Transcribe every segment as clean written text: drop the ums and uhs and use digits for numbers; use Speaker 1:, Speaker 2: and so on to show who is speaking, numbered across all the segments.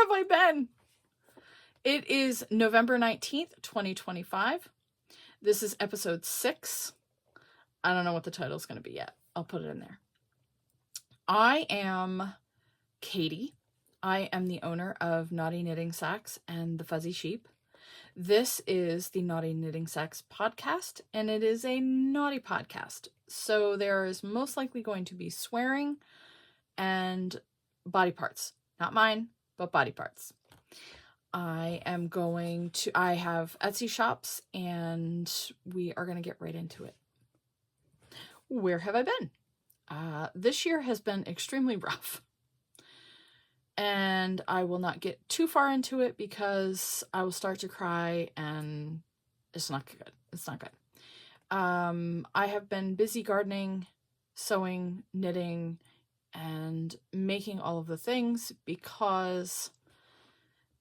Speaker 1: have I been? It is November 19th, 2025. This is episode 6. I don't know what the title is going to be yet. I'll put it in there. I am Katie. I am the owner of Naughty Knitting Sacks and the Fuzzy Sheep. This is the Naughty Knitting Sacks podcast, and it is a naughty podcast. So there is most likely going to be swearing and body parts. Not mine, but body parts. I have Etsy shops, and we are going to get right into it. Where have I been? This year has been extremely rough. And I will not get too far into it because I will start to cry and it's not good. It's not good. I have been busy gardening, sewing, knitting, and making all of the things because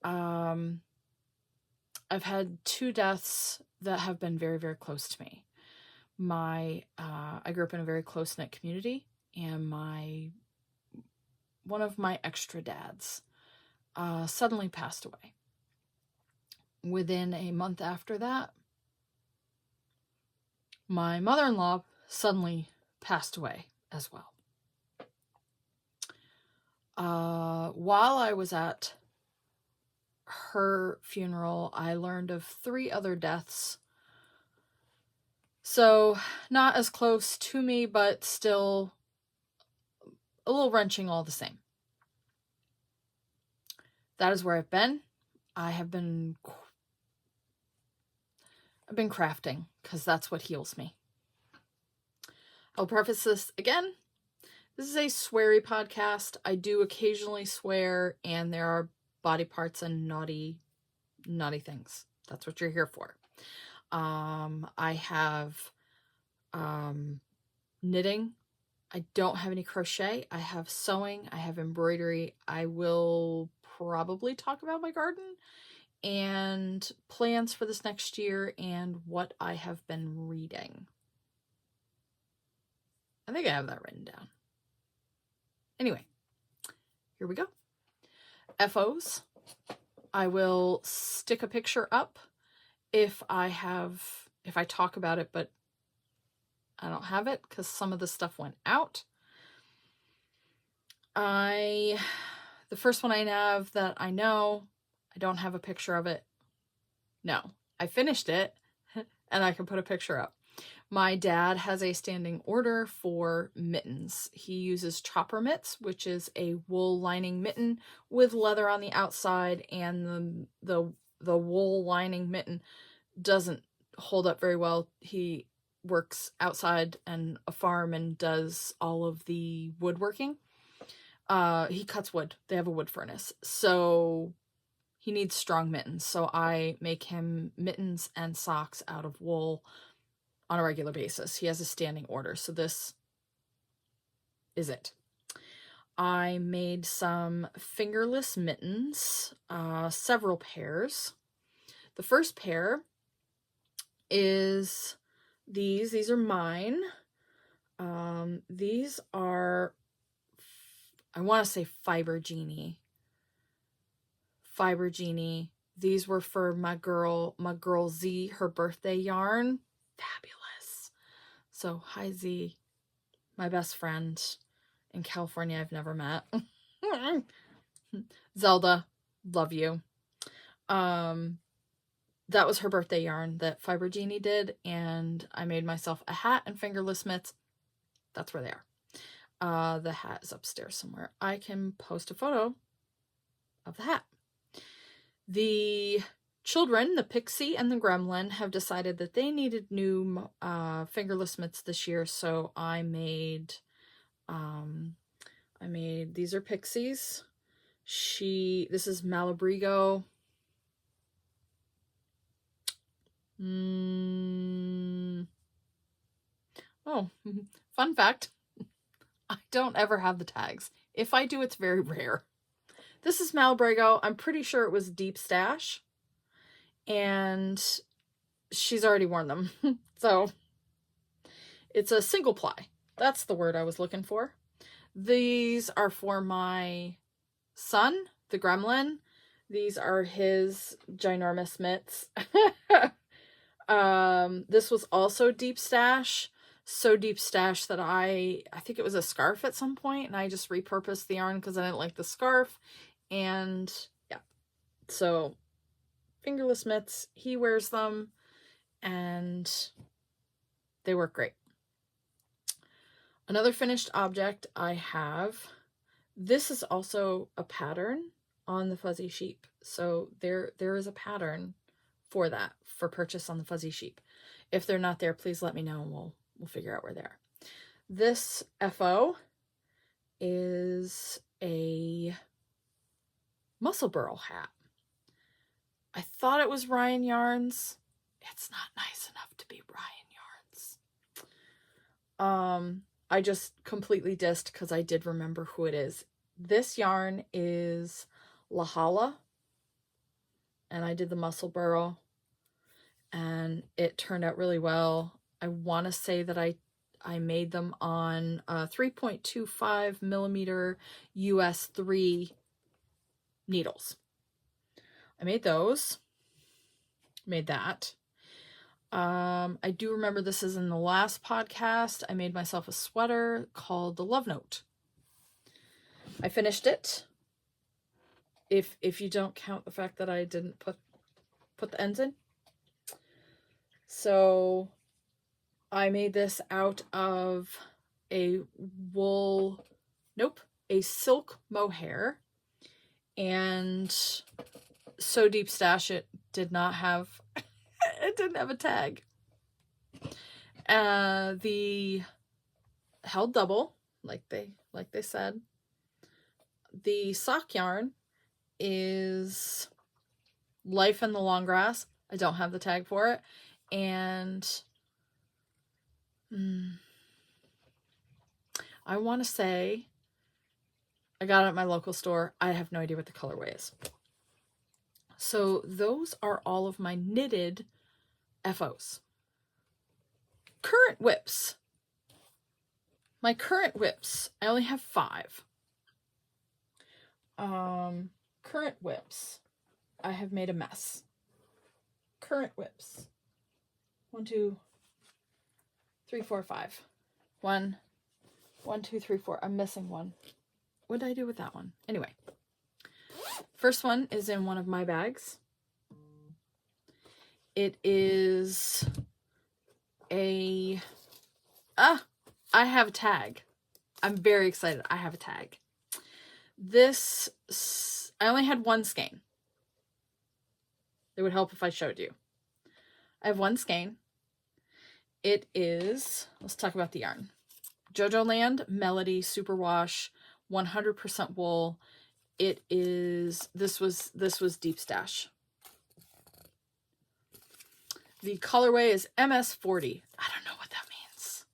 Speaker 1: I've had 2 deaths that have been very, very close to me. I grew up in a very close-knit community, and one of my extra dads suddenly passed away. Within a month after that, my mother-in-law suddenly passed away as well. While I was at her funeral, I learned of 3 other deaths. So, not as close to me, but still a little wrenching all the same. That is where I've been. I've been crafting because that's what heals me. I'll preface this again. This is a sweary podcast. I do occasionally swear, and there are body parts and naughty things. That's what you're here for. I have knitting. I don't have any crochet. I have sewing. I have embroidery. I will probably talk about my garden and plans for this next year and what I have been reading. I think I have that written down. Anyway, here we go. FOs. I will stick a picture up if I talk about it, but I don't have it because some of the stuff went out. The first one I have that I know, I don't have a picture of it. No, I finished it and I can put a picture up. My dad has a standing order for mittens. He uses chopper mitts, which is a wool lining mitten with leather on the outside, and the wool lining mitten doesn't hold up very well. He works outside and a farm and does all of the woodworking. He cuts wood. They have a wood furnace. So he needs strong mittens. So I make him mittens and socks out of wool on a regular basis. He has a standing order. So this is it. I made some fingerless mittens, several pairs. The first pair is these. These are mine. These are, I want to say Fiber Genie. These were for my girl Z, her birthday yarn. Fabulous. So, hi Z, my best friend in California I've never met. Zelda, love you. That was her birthday yarn that Fiber Genie did, and I made myself a hat and fingerless mitts. That's where they are. The hat is upstairs somewhere. I can post a photo of the hat. The children, the Pixie and the Gremlin, have decided that they needed new fingerless mitts this year, so I made these are Pixies. This is Malabrigo. Oh, fun fact. I don't ever have the tags. If I do, it's very rare. This is Malabrigo. I'm pretty sure it was Deep Stash. And she's already worn them. So it's a single ply. That's the word I was looking for. These are for my son, the Gremlin. These are his ginormous mitts. This was also deep stash. So deep stash that I think it was a scarf at some point, and I just repurposed the yarn because I didn't like the scarf. And yeah, so fingerless mitts, he wears them, and they work great. Another finished object I have, this is also a pattern on the Fuzzy Sheep. So there is a pattern for that, for purchase on the Fuzzy Sheep. If they're not there, please let me know and we'll figure out where they are. This FO is a Musselburgh hat. I thought it was Ryan Yarns. It's not nice enough to be Ryan Yarns. I just completely dissed because I did remember who it is. This yarn is Lahala, and I did the Musselburgh, and it turned out really well. I want to say that I made them on 3.25 millimeter US 3 needles. I made those. Made that. I do remember this is in the last podcast. I made myself a sweater called the Love Note. I finished it. If you don't count the fact that I didn't put the ends in. So I made this out of a silk mohair, and so deep stash it did not have it didn't have a tag. The held double, like they said. The sock yarn is Life in the Long Grass. I don't have the tag for it. And I want to say I got it at my local store. I have no idea what the colorway is. So those are all of my knitted FOs. Current WIPs. My current WIPs, I only have 5. Current WIPs, I have made a mess. Current WIPs. 1, 2, 3, 4, 5. 1, 2, 3, 4. I'm missing one. What did I do with that one? Anyway. First one is in one of my bags. It is a... I have a tag. I'm very excited. I have a tag. This... I only had one skein. It would help if I showed you. I have one skein. It is... Let's talk about the yarn. Jojo Land Melody Superwash 100% wool. It is, this was deep stash. The colorway is MS40. I don't know what that means,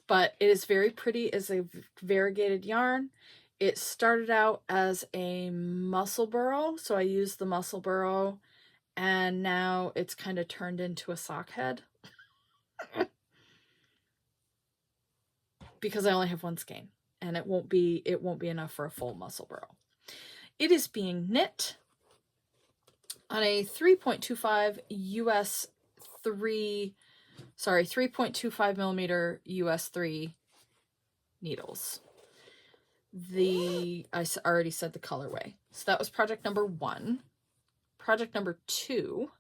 Speaker 1: but it is very pretty. It's a variegated yarn. It started out as a Musselburgh, so I used the Musselburgh, and now it's kind of turned into a Sockhead because I only have one skein, and it won't be enough for a full Musselburgh. It is being knit on a 3.25 US 3, 3.25 millimeter US 3 needles. I already said the colorway. So that was project number 1. Project number 2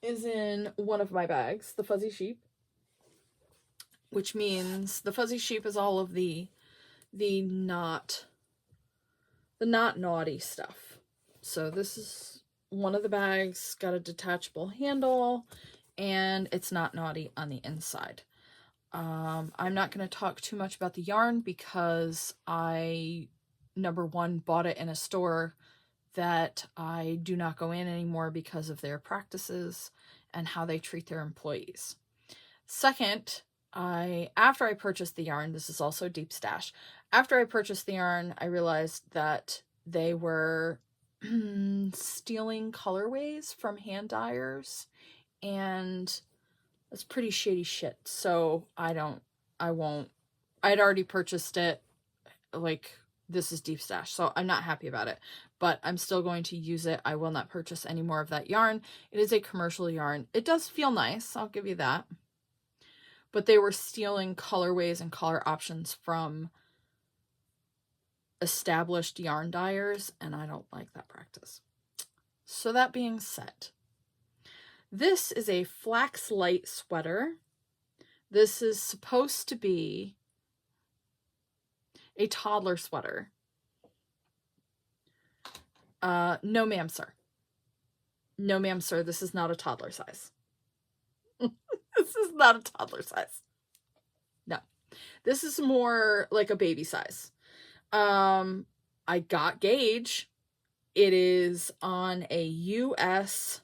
Speaker 1: is in one of my bags, the Fuzzy Sheep, which means the Fuzzy Sheep is all of the not naughty stuff. So this is one of the bags, got a detachable handle, and it's not naughty on the inside. I'm not going to talk too much about the yarn because I, number one, bought it in a store that I do not go in anymore because of their practices and how they treat their employees. Second, after I purchased the yarn, this is also deep stash. After I purchased the yarn, I realized that they were stealing colorways from hand dyers, and that's pretty shady shit. So I'd already purchased it like this is deep stash, so I'm not happy about it, but I'm still going to use it. I will not purchase any more of that yarn. It is a commercial yarn. It does feel nice, I'll give you that. But they were stealing colorways and color options from established yarn dyers, and I don't like that practice. So that being said, this is a Flax light sweater. This is supposed to be a toddler sweater. No ma'am, sir. No ma'am, sir. This is not a toddler size. This is not a toddler size. No. This is more like a baby size. I got gauge. It is on a US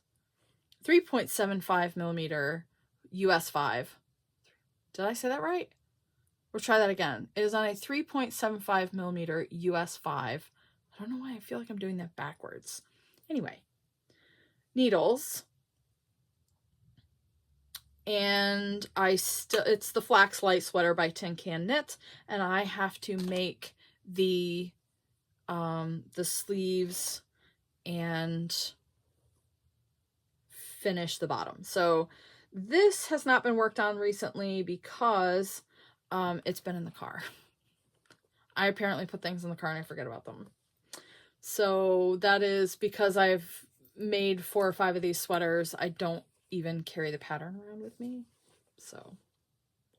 Speaker 1: 3.75 millimeter US 5. Did I say that right? We'll try that again. It is on a 3.75 millimeter US 5. I don't know why I feel like I'm doing that backwards. Anyway, needles. And it's the Flax Light Sweater by Tin Can Knit, and I have to make the sleeves and finish the bottom. So this has not been worked on recently because it's been in the car. I apparently put things in the car and I forget about them. So that is because I've made 4 or 5 of these sweaters. I don't even carry the pattern around with me. So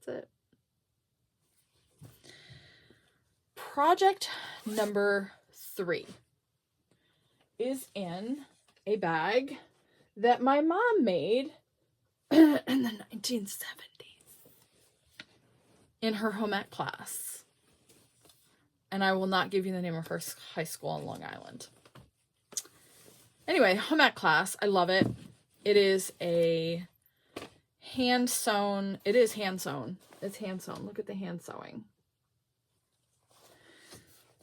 Speaker 1: that's it. Project number 3 is in a bag that my mom made in the 1970s in her home ec class. And I will not give you the name of her high school in Long Island. Anyway, home ec class, I love it. It is a hand sewn. It is hand sewn. It's hand sewn. Look at the hand sewing.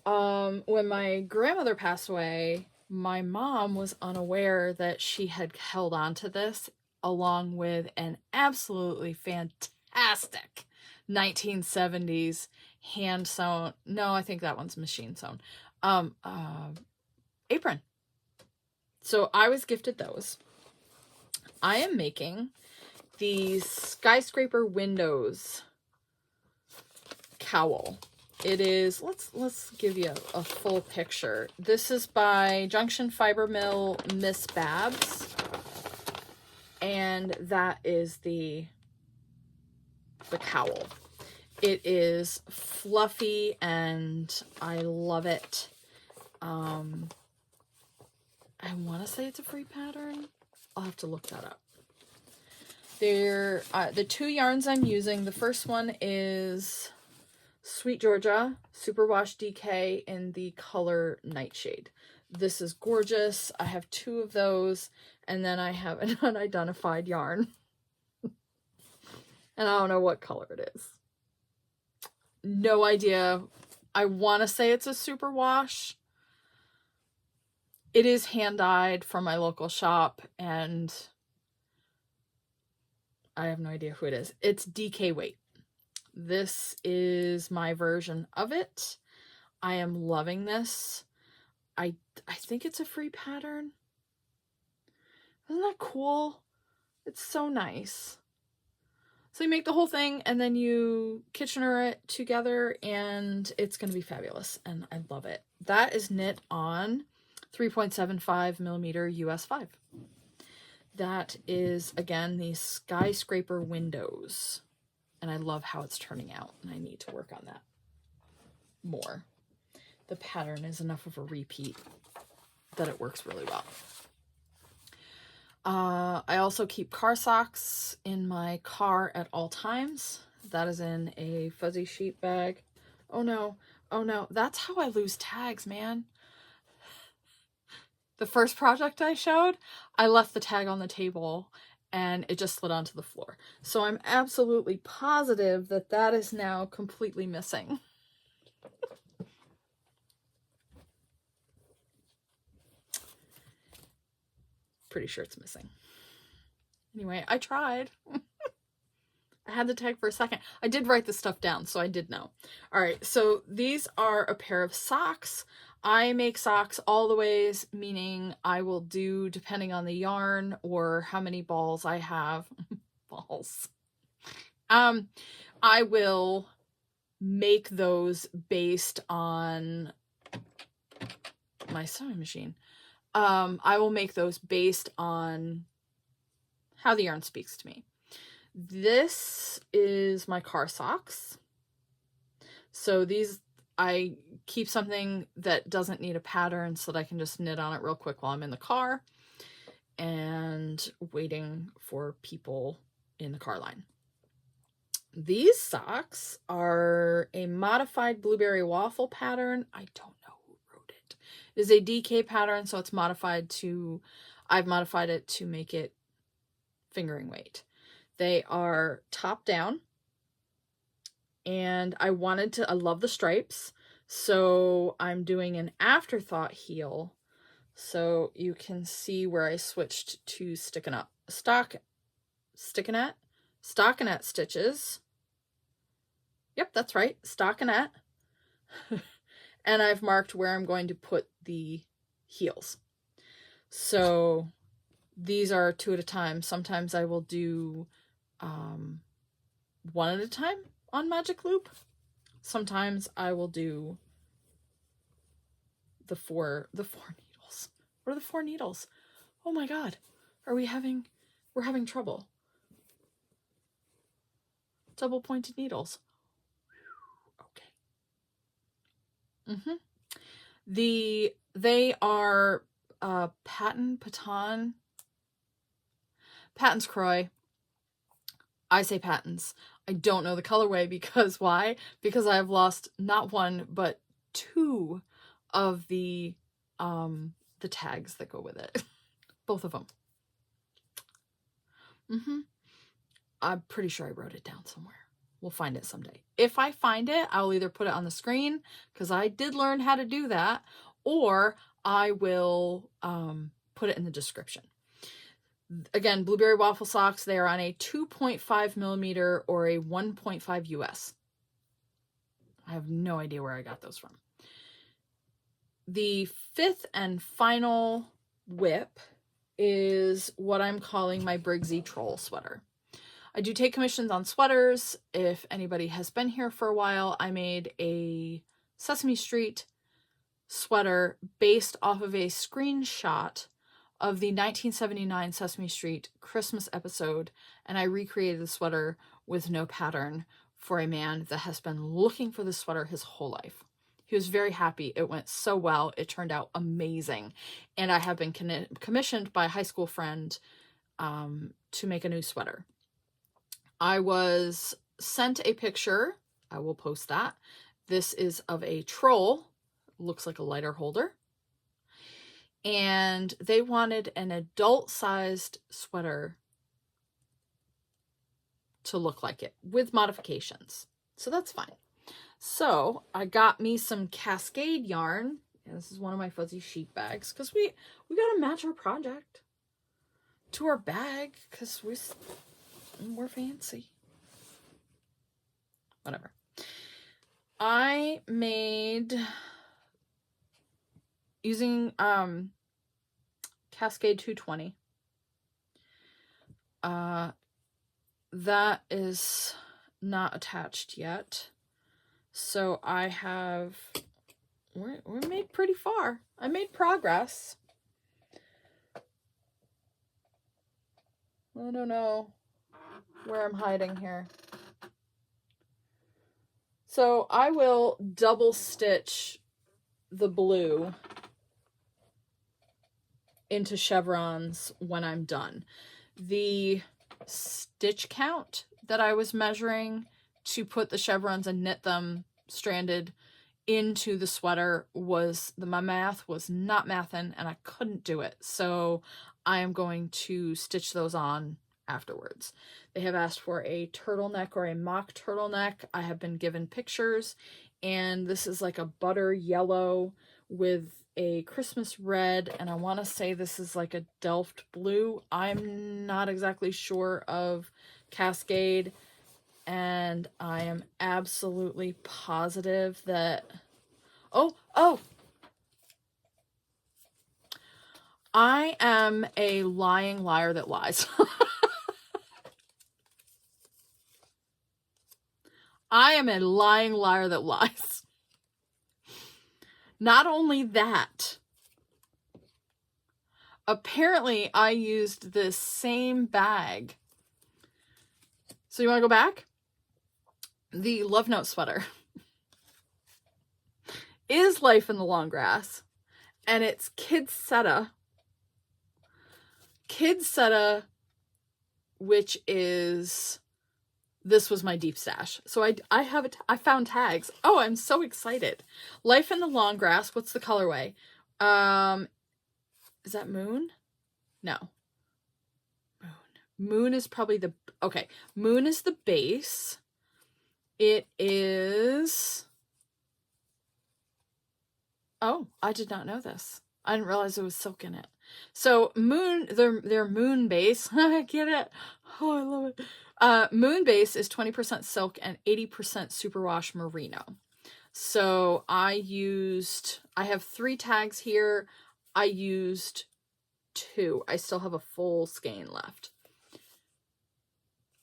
Speaker 1: When my grandmother passed away, my mom was unaware that she had held on to this along with an absolutely fantastic 1970s hand sewn. No, I think that one's machine sewn. Apron. So I was gifted those. I am making these Skyscraper windows cowl. It is, let's give you a full picture. This is by Junction Fiber Mill Miss Babs. And that is the cowl. It is fluffy and I love it. I want to say it's a free pattern. I'll have to look that up. They're the 2 yarns I'm using. The first one is Sweet Georgia Superwash DK in the color Nightshade. This is gorgeous. I have 2 of those, and then I have an unidentified yarn. And I don't know what color it is. No idea. I want to say it's a superwash. It is hand-dyed from my local shop, and I have no idea who it is. It's DK weight. This is my version of it. I am loving this. I think it's a free pattern. Isn't that cool? It's so nice. So you make the whole thing and then you Kitchener it together and it's going to be fabulous. And I love it. That is knit on 3.75 millimeter US 5. That is, again, the Skyscraper windows. And I love how it's turning out. And I need to work on that more. The pattern is enough of a repeat that it works really well. I also keep car socks in my car at all times. That is in a fuzzy sheep bag. Oh no, oh no, that's how I lose tags, man. The first project I showed, I left the tag on the table and it just slid onto the floor. So I'm absolutely positive that that is now completely missing. Pretty sure it's missing. Anyway, I tried. I I had the tag for a second. I did write this stuff down, so I did know. All right, so these are a pair of socks. I make socks all the ways, meaning I will do, depending on the yarn or how many balls I have, balls. I will make those based on my sewing machine. I will make those based on how the yarn speaks to me. This is my car socks. So these, I keep something that doesn't need a pattern so that I can just knit on it real quick while I'm in the car and waiting for people in the car line. These socks are a modified blueberry waffle pattern. I don't know who wrote it. It is a DK pattern, so it's modified to, I've modified it to make it fingering weight. They are top down, and I love the stripes, so I'm doing an afterthought heel, so you can see where I switched to stockinette stitches. Yep, that's right, stockinette. And I've marked where I'm going to put the heels. So these are 2 at a time. Sometimes I will do 1 at a time on magic loop. Sometimes I will do the four needles. What are the 4 needles? Oh my god. We're having trouble. Double pointed needles. Okay. They are Patton's Croy. I say Patton's. I don't know the colorway because why? Because I've lost not 1 but 2 of the tags that go with it. Both of them. I'm pretty sure I wrote it down somewhere. We'll find it someday. If I find it, I'll either put it on the screen because I did learn how to do that, or I will put it in the description. Again, blueberry waffle socks, they are on a 2.5 millimeter or a 1.5 US. I have no idea where I got those from. The 5th and final whip is what I'm calling my Briggsy Troll sweater. I do take commissions on sweaters. If anybody has been here for a while, I made a Sesame Street sweater based off of a screenshot of the 1979 Sesame Street Christmas episode, and I recreated the sweater with no pattern for a man that has been looking for this sweater his whole life. He was very happy. It went so well. It turned out amazing. And I have been commissioned by a high school friend to make a new sweater. I was sent a picture. I will post that. This is of a troll. Looks like a lighter holder. And they wanted an adult-sized sweater to look like it with modifications. So that's fine. So I got me some Cascade yarn. And this is one of my fuzzy sheep bags because we got to match our project to our bag because we're fancy. Whatever. I made, using Cascade 220. That is not attached yet. So I have, we're made pretty far. I made progress. I don't know where I'm hiding here. So I will double stitch the blue into chevrons when I'm done. The stitch count that I was measuring to put the chevrons and knit them stranded into the sweater my math was not mathin', and I couldn't do it. So I am going to stitch those on afterwards. They have asked for a turtleneck or a mock turtleneck. I have been given pictures, and this is like a butter yellow with a Christmas red, and I want to say this is like a Delft blue. I'm not exactly sure of Cascade. And I am absolutely positive that, oh, I am a lying liar that lies. I am a lying liar that lies. Not only that, apparently I used this same bag. So you want to go back? The Love Note sweater is Life in the Long Grass, and it's Kidsetta, which is, this was my deep stash. So I have it. I found tags. Oh, I'm so excited. Life in the Long Grass. What's the colorway? Is that Moon? No. Moon is probably the, okay. Moon is the base. It is, oh, I did not know this. I didn't realize there was silk in it. So Moon, their Moon base, I get it. Oh, I love it. Moon base is 20% silk and 80% superwash merino. So I have 3 tags here. I used 2. I still have a full skein left.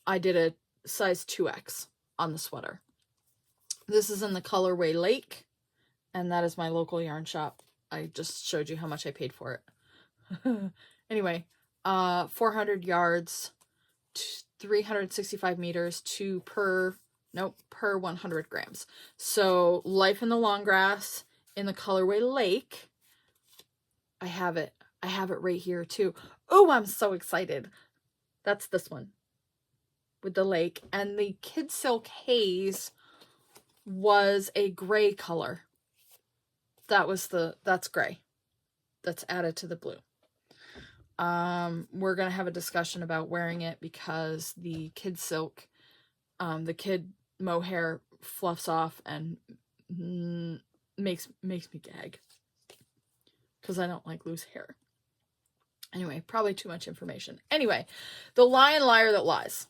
Speaker 1: I did a size 2X on the sweater. This is in the colorway Lake, and that is my local yarn shop. I just showed you how much I paid for it. Anyway, 400 yards, 365 meters, per 100 grams. So Life in the Long Grass in the colorway Lake. I have it right here too. Oh, I'm so excited. That's this one with the lake, and the Kid Silk Haze was a gray color. That's gray. That's added to the blue. We're going to have a discussion about wearing it because the Kid Silk, the kid mohair fluffs off and makes me gag because I don't like loose hair. Anyway, probably too much information. Anyway, the Lion Liar That Lies.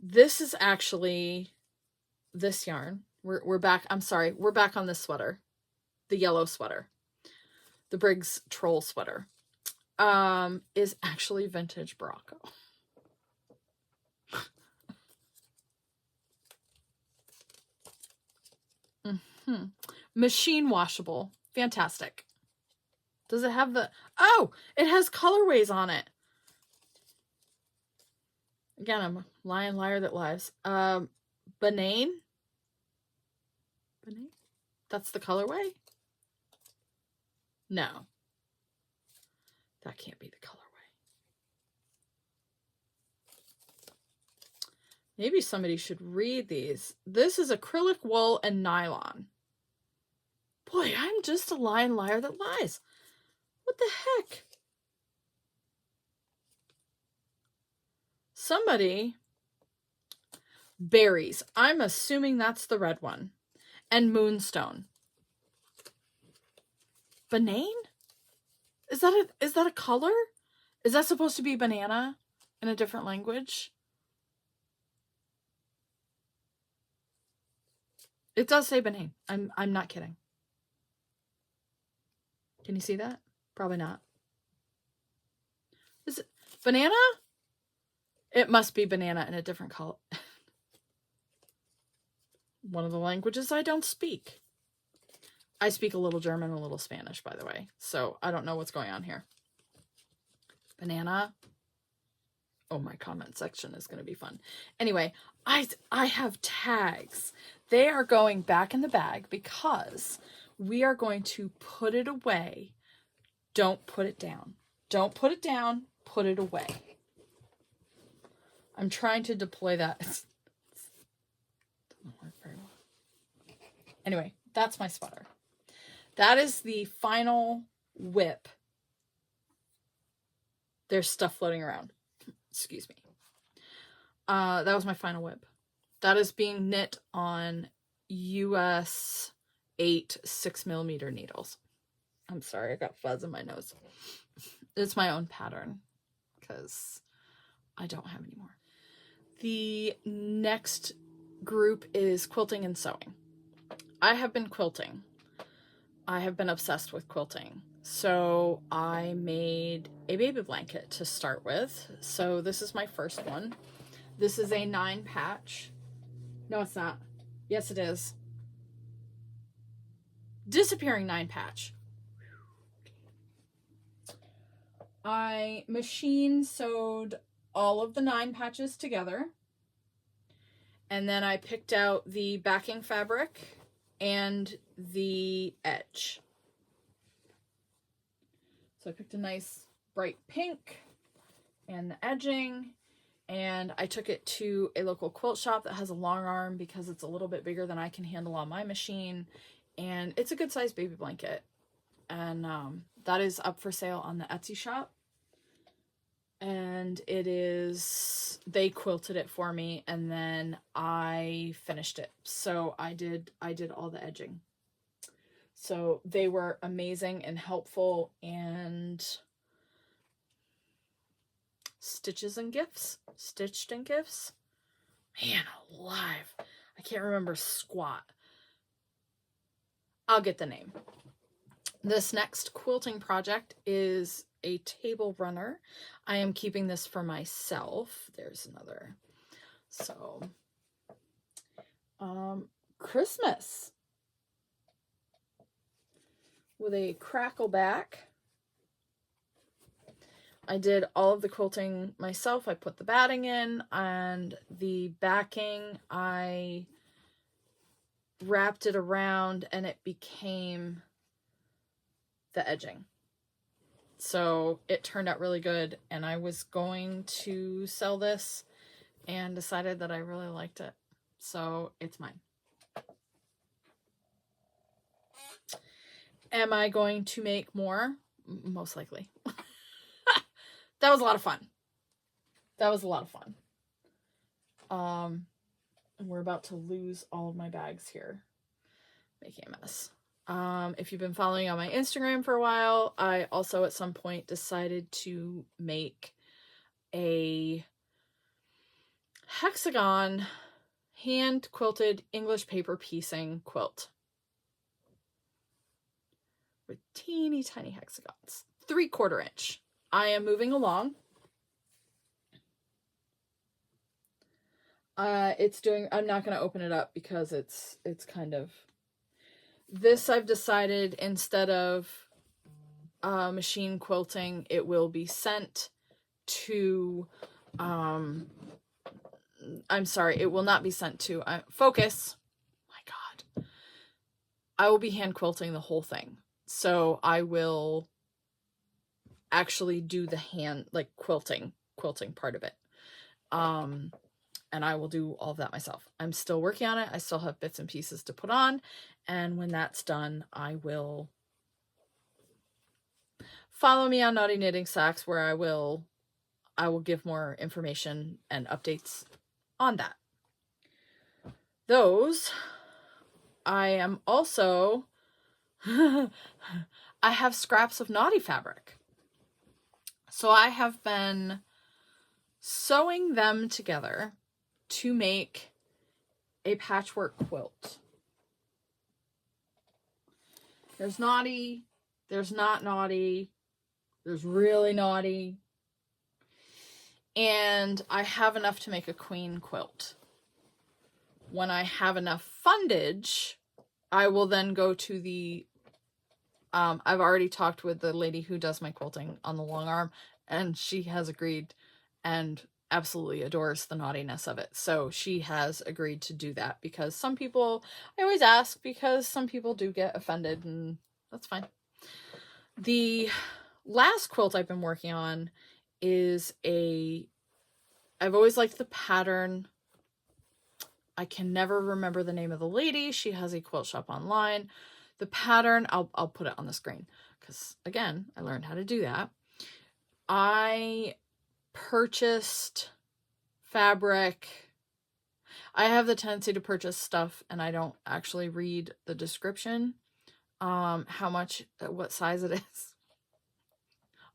Speaker 1: This is actually this yarn. We're back. I'm sorry. We're back on this sweater. The yellow sweater. The Briggs Troll sweater. Is actually vintage Morocco. Machine washable. Fantastic. Does it have the... Oh! It has colorways on it. Again, I'm a lion liar that lies. Banane? Banane? That's the colorway? No. That can't be the colorway. Maybe somebody should read these. This is acrylic wool and nylon. Boy, I'm just a lion liar that lies. What the heck? Somebody... Berries. I'm assuming that's the red one. And Moonstone. Banane? Is that a color? Is that supposed to be banana in a different language? It does say banane. I'm not kidding. Can you see that? Probably not. Is it banana? It must be banana in a different color. One of the languages I don't speak. I speak a little German and a little Spanish, by the way. So I don't know what's going on here. Banana. Oh, my comment section is going to be fun. Anyway, I have tags. They are going back in the bag because we are going to put it away. Don't put it down. Don't put it down. Put it away. I'm trying to deploy that. It doesn't work very well. Anyway, that's my sweater. That is the final whip. There's stuff floating around. Excuse me. That was my final whip. That is being knit on US 8 6mm needles. I'm sorry, I got fuzz in my nose. It's my own pattern because I don't have any more. The next group is quilting and sewing. I have been quilting. I have been obsessed with quilting. So I made a baby blanket to start with. So this is my first one. This is a 9 patch. No, it's not. Yes, it is. Disappearing 9 patch. I machine sewed all of the 9 patches together. And then I picked out the backing fabric and the edge. So I picked a nice bright pink and the edging, and I took it to a local quilt shop that has a long arm because it's a little bit bigger than I can handle on my machine, and it's a good sized baby blanket. And that is up for sale on the Etsy shop. And it is, they quilted it for me, and then I finished it. So I did all the edging. So they were amazing and helpful, and stitched and gifts. Man alive. I can't remember squat. I'll get the name. This next quilting project is a table runner. I am keeping this for myself. There's another. So, Christmas with a crackle back. I did all of the quilting myself. I put the batting in, and the backing, I wrapped it around and it became the edging. So it turned out really good, and I was going to sell this and decided that I really liked it. So it's mine. Am I going to make more? Most likely. That was a lot of fun. And we're about to lose all of my bags here, making a mess. If you've been following on my Instagram for a while, I also at some point decided to make a Hexagon hand quilted English paper piecing quilt with teeny tiny hexagons, 3/4 inch. I am moving along. I'm not going to open it up because it's kind of, this I've decided instead of machine quilting, it will be sent to, I'm sorry, it will not be sent to, focus, my God. I will be hand quilting the whole thing. So I will actually do the hand, like quilting part of it. And I will do all of that myself. I'm still working on it. I still have bits and pieces to put on. And when that's done, I will follow me on Naughty Knitting Socks, where I will give more information and updates on that. Those, I am also, I have scraps of naughty fabric. So I have been sewing them together to make a patchwork quilt. There's naughty, there's not naughty, there's really naughty, and I have enough to make a queen quilt. When I have enough fundage, I will then go to the, I've already talked with the lady who does my quilting on the long arm, and she has agreed and absolutely adores the naughtiness of it. So she has agreed to do that, because some people, I always ask because some people do get offended, and that's fine. The last quilt I've been working on is I've always liked the pattern. I can never remember the name of the lady. She has a quilt shop online. The pattern, I'll put it on the screen because, again, I learned how to do that. I purchased fabric. I have the tendency to purchase stuff and I don't actually read the description, how much, what size it is.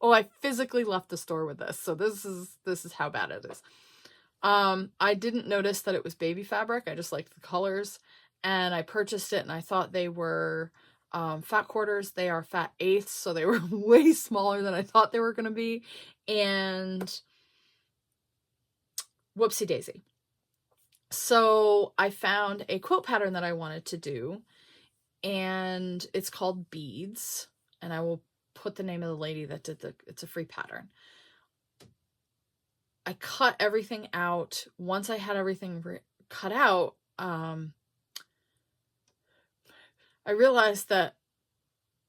Speaker 1: Oh, I physically left the store with this, so this is how bad it is. I didn't notice that it was baby fabric. I just liked the colors, and I purchased it, and I thought they were fat quarters. They are fat eighths, so they were way smaller than I thought they were going to be, and whoopsie daisy. So I found a quilt pattern that I wanted to do, and it's called Beads, and I will put the name of the lady that did it's a free pattern. I cut everything out. Once I had everything cut out, I realized that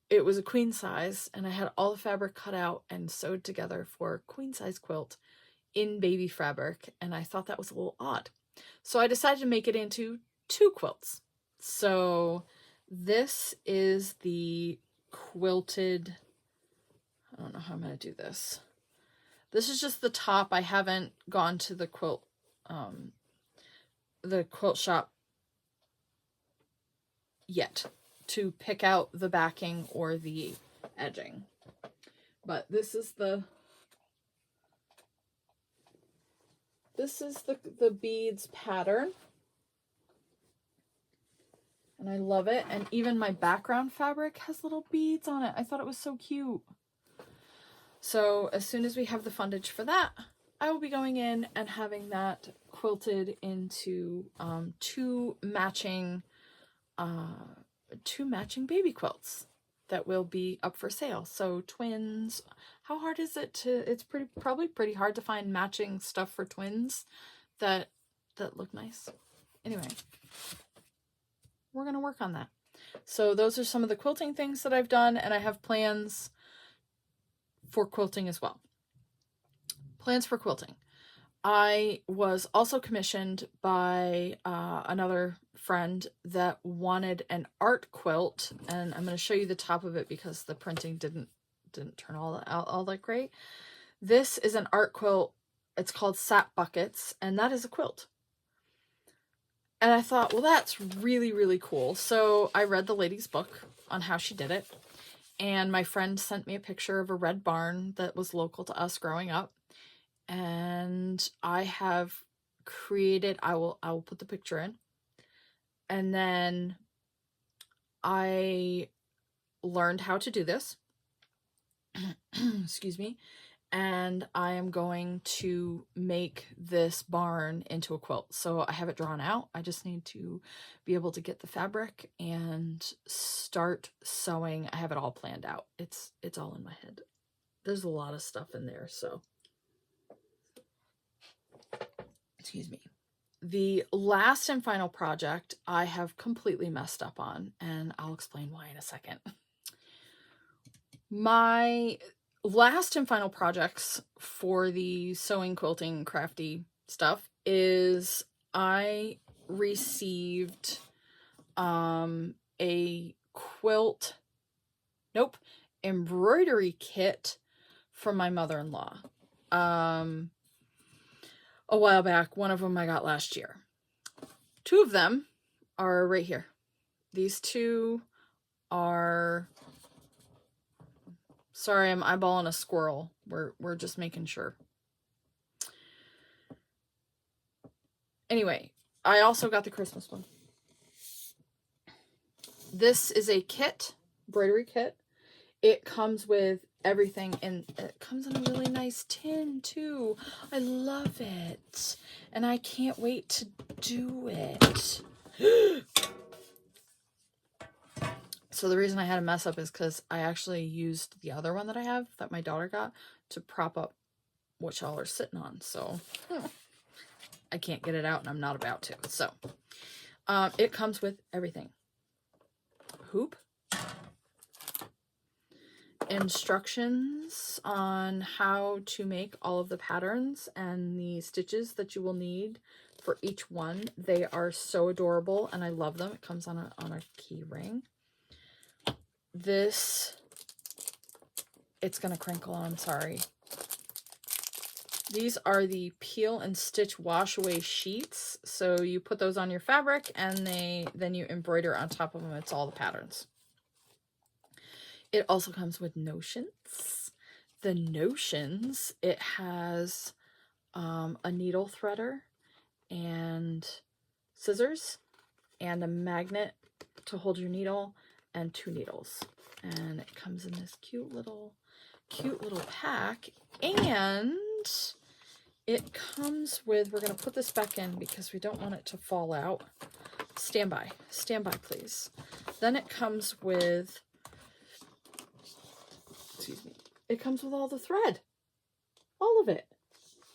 Speaker 1: it was a queen size, and I had all the fabric cut out and sewed together for a queen size quilt in baby fabric, and I thought that was a little odd. So I decided to make it into 2 quilts. So this is the quilted, I don't know how I'm going to do this. This is just the top. I haven't gone to the quilt shop yet to pick out the backing or the edging. But this is the beads pattern. And I love it. And even my background fabric has little beads on it. I thought it was so cute. So as soon as we have the fundage for that, I will be going in and having that quilted into 2 matching baby quilts that will be up for sale. So twins, how hard is it to, it's probably pretty hard to find matching stuff for twins that look nice. Anyway, we're going to work on that. So those are some of the quilting things that I've done, and I have plans for quilting as well. Plans for quilting. I was also commissioned by another friend that wanted an art quilt, and I'm going to show you the top of it because the printing didn't turn all that great. This is an art quilt. It's called Sap Buckets, and that is a quilt. And I thought, well, that's really, really cool. So I read the lady's book on how she did it. And my friend sent me a picture of a red barn that was local to us growing up. And I have created, I will put the picture in. And then I learned how to do this. Excuse me. And I am going to make this barn into a quilt. So I have it drawn out. I just need to be able to get the fabric and start sewing. I have it all planned out. It's all in my head. There's a lot of stuff in there, so. Excuse me. The last and final project I have completely messed up on, and I'll explain why in a second. My last and final projects for the sewing, quilting, crafty stuff is I received a embroidery kit from my mother-in-law a while back. One of them I got last year. 2 of them are right here. These 2 are, sorry, I'm eyeballing a squirrel. We're just making sure. Anyway, I also got the Christmas one. This is a kit, embroidery kit. It comes with everything, and it comes in a really nice tin too. I love it, and I can't wait to do it. So the reason I had a mess up is because I actually used the other one that I have that my daughter got to prop up what y'all are sitting on. So I can't get it out, and I'm not about to. So it comes with everything. Hoop. Instructions on how to make all of the patterns and the stitches that you will need for each one. They are so adorable, and I love them. It comes on a key ring. This, it's gonna crinkle, I'm sorry. These are the peel and stitch wash away sheets. So you put those on your fabric, and then you embroider on top of them. It's all the patterns. It also comes with notions. The notions, it has a needle threader and scissors and a magnet to hold your needle and 2 needles. And it comes in this cute little pack, and it comes with, we're going to put this back in because we don't want it to fall out. Stand by please. Then it comes with, excuse me, it comes with all the thread, all of it,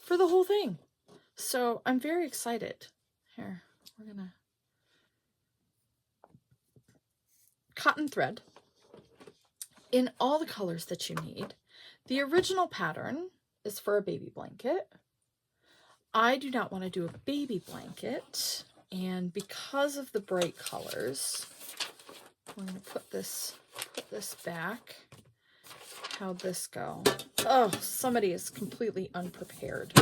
Speaker 1: for the whole thing. So I'm very excited. Here, we're gonna, cotton thread in all the colors that you need. The original pattern is for a baby blanket. I do not want to do a baby blanket, and because of the bright colors, we're going to put this back. How'd this go? Oh, somebody is completely unprepared.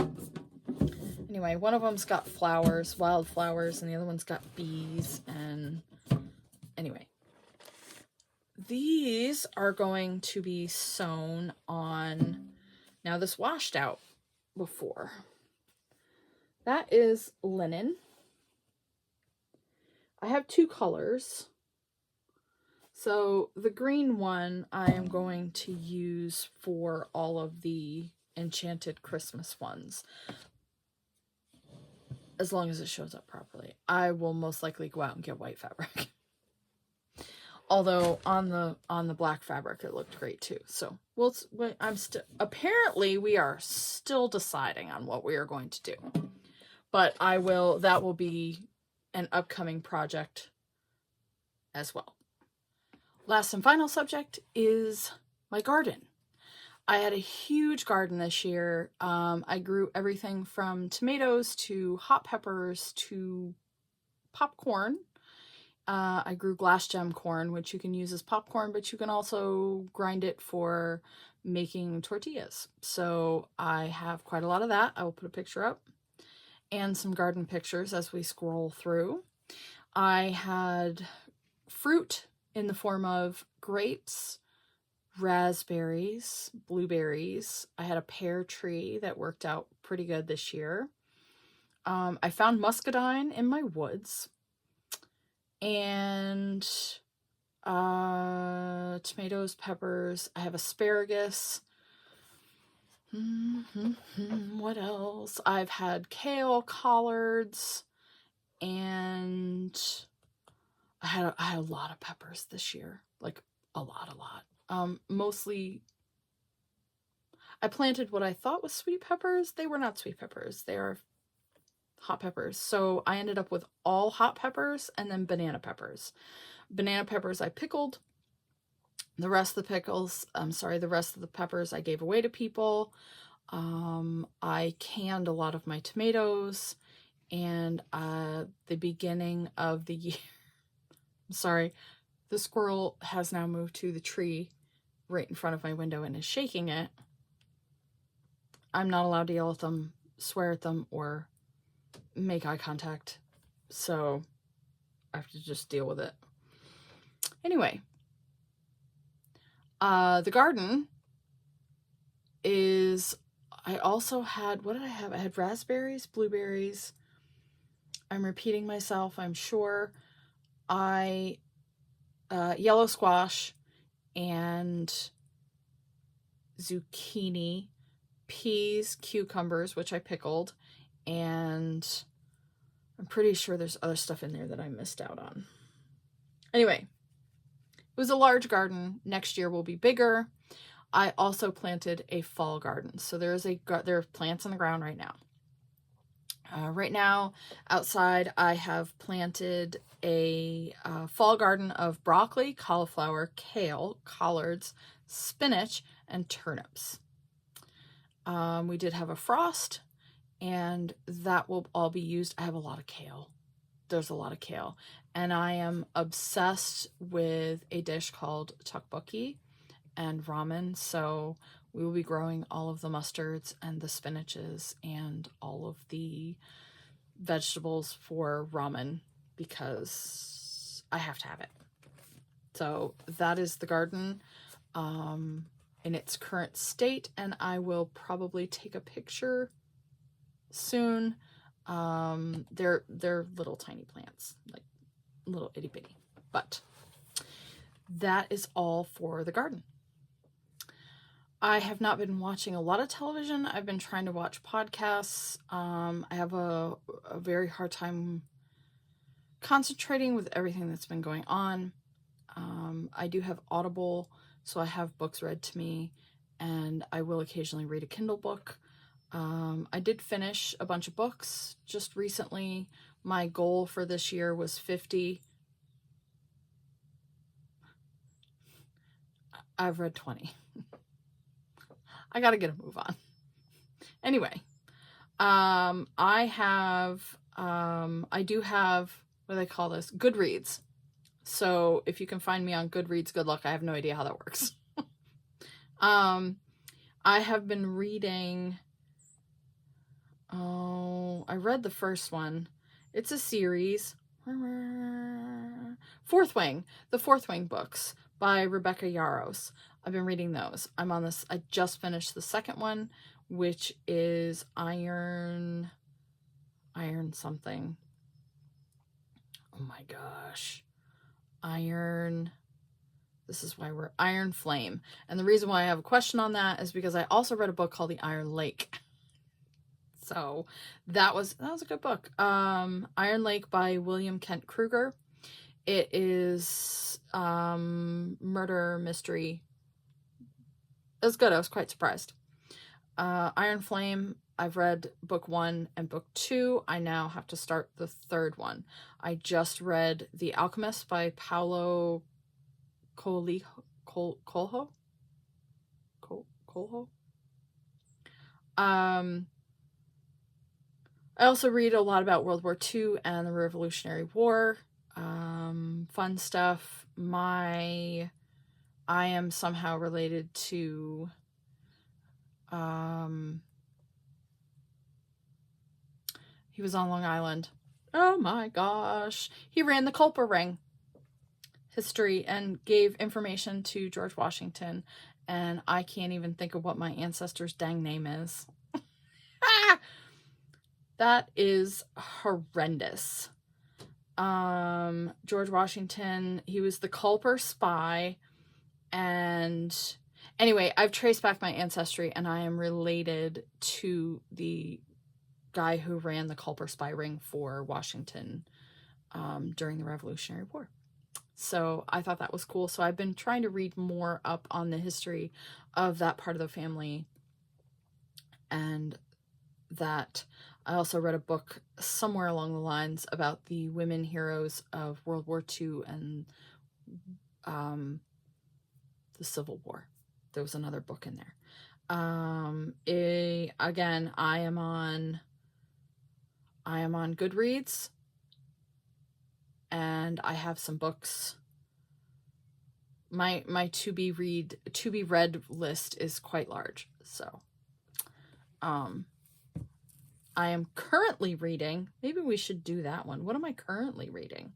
Speaker 1: Anyway, one of them's got flowers, wildflowers, and the other one's got bees, and anyway. These are going to be sewn on, now this washed out before. That is linen. I have 2 colors. So the green one I am going to use for all of the enchanted Christmas ones, as long as it shows up properly. I will most likely go out and get white fabric. Although on the black fabric it looked great too. So apparently we are still deciding on what we are going to do. But that will be an upcoming project as well. Last and final subject is my garden. I had a huge garden this year. I grew everything from tomatoes to hot peppers to popcorn. I grew glass gem corn, which you can use as popcorn, but you can also grind it for making tortillas. So I have quite a lot of that. I will put a picture up, and some garden pictures as we scroll through. I had fruit in the form of grapes, raspberries, blueberries. I had a pear tree that worked out pretty good this year. I found muscadine in my woods, and tomatoes, peppers. I have asparagus. What else? I've had kale, collards, and I had a lot of peppers this year, like a lot. Mostly, I planted what I thought was sweet peppers. They were not sweet peppers. They are hot peppers. So I ended up with all hot peppers and then banana peppers. Banana peppers I pickled. The rest of the peppers I gave away to people. I canned a lot of my tomatoes, and the beginning of the year, I'm sorry, the squirrel has now moved to the tree right in front of my window and is shaking it. I'm not allowed to yell at them, swear at them, or make eye contact, so I have to just deal with it. Anyway, the garden is, I also had, what did I have? I had raspberries, blueberries. I'm repeating myself, I'm sure. Yellow squash and zucchini, peas, cucumbers, which I pickled, and I'm pretty sure there's other stuff in there that I missed out on. Anyway, it was a large garden. Next year will be bigger. I also planted a fall garden. So there are plants on the ground right now. Right now, outside, I have planted a fall garden of broccoli, cauliflower, kale, collards, spinach, and turnips. We did have a frost, and that will all be used. I have a lot of kale. There's a lot of kale. And I am obsessed with a dish called tteokbokki and ramen. So we will be growing all of the mustards and the spinaches and all of the vegetables for ramen because I have to have it. So that is the garden in its current state, and I will probably take a picture soon They're little tiny plants, like little itty bitty. But that is all for the garden. I have not been watching a lot of television. I've been trying to watch podcasts. I have a very hard time concentrating with everything that's been going on. I do have Audible, so I have books read to me, and I will occasionally read a Kindle book. I did finish a bunch of books just recently. My goal for this year was 50. I've read 20. I gotta get a move on. Anyway, I do have, what do they call this? Goodreads. So if you can find me on Goodreads, good luck. I have no idea how that works. I have been reading, I read the first one. It's a series. Fourth Wing, the Fourth Wing books by Rebecca Yarrows. I've been reading those. I'm on this, I just finished the second one, which is Iron something. Oh my gosh. This is why we're Iron Flame. And the reason why I have a question on that is because I also read a book called The Iron Lake. So that was a good book. Iron Lake by William Kent Kruger. It is murder mystery. It was good. I was quite surprised. Iron Flame, I've read book 1 and book 2. I now have to start the third one. I just read The Alchemist by Paulo Coelho. I also read a lot about World War II and the Revolutionary War. Fun stuff. I am somehow related to he was on Long Island. Oh my gosh. He ran the Culper Ring history and gave information to George Washington, and I can't even think of what my ancestor's dang name is. That is horrendous. George Washington, he was the Culper spy, and anyway, I've traced back my ancestry, and I am related to the guy who ran the Culper spy ring for Washington during the Revolutionary War. So I thought that was cool. So I've been trying to read more up on the history of that part of the family. And that I also read a book somewhere along the lines about the women heroes of World War II and the Civil War. There was another book in there. Again, I am on Goodreads, and I have some books. My to be read list is quite large. So I am currently reading, maybe we should do that one. What am I currently reading?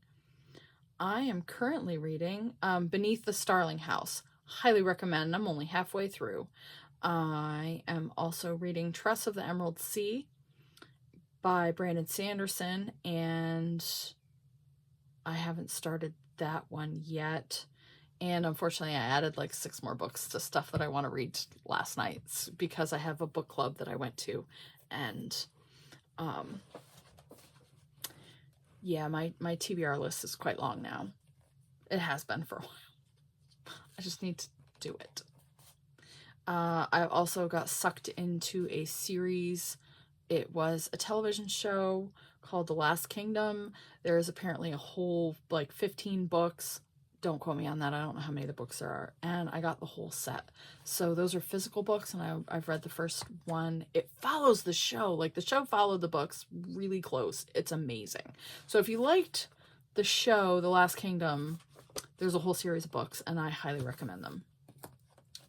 Speaker 1: I am currently reading Beneath the Starling House. Highly recommend. I'm only halfway through. I am also reading Tress of the Emerald Sea by Brandon Sanderson, and I haven't started that one yet. And unfortunately, I added like 6 more books to stuff that I want to read last night because I have a book club that I went to. And yeah, my TBR list is quite long now. It has been for a while. I just need to do it. I've also got sucked into a series. It was a television show called The Last Kingdom. There is apparently a whole, like, 15 books. Don't quote me on that. I don't know how many of the books there are. And I got the whole set. So those are physical books, and I've read the first one. It follows the show. Like, the show followed the books really close. It's amazing. So if you liked the show, The Last Kingdom, there's a whole series of books, and I highly recommend them.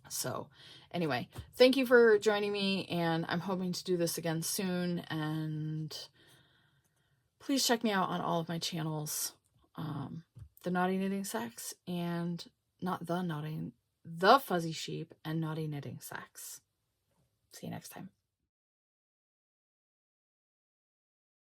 Speaker 1: So anyway, thank you for joining me, and I'm hoping to do this again soon. And please check me out on all of my channels. The Naughty Knitting Sacks, and the Fuzzy Sheep, and Naughty Knitting Sacks. See you next time.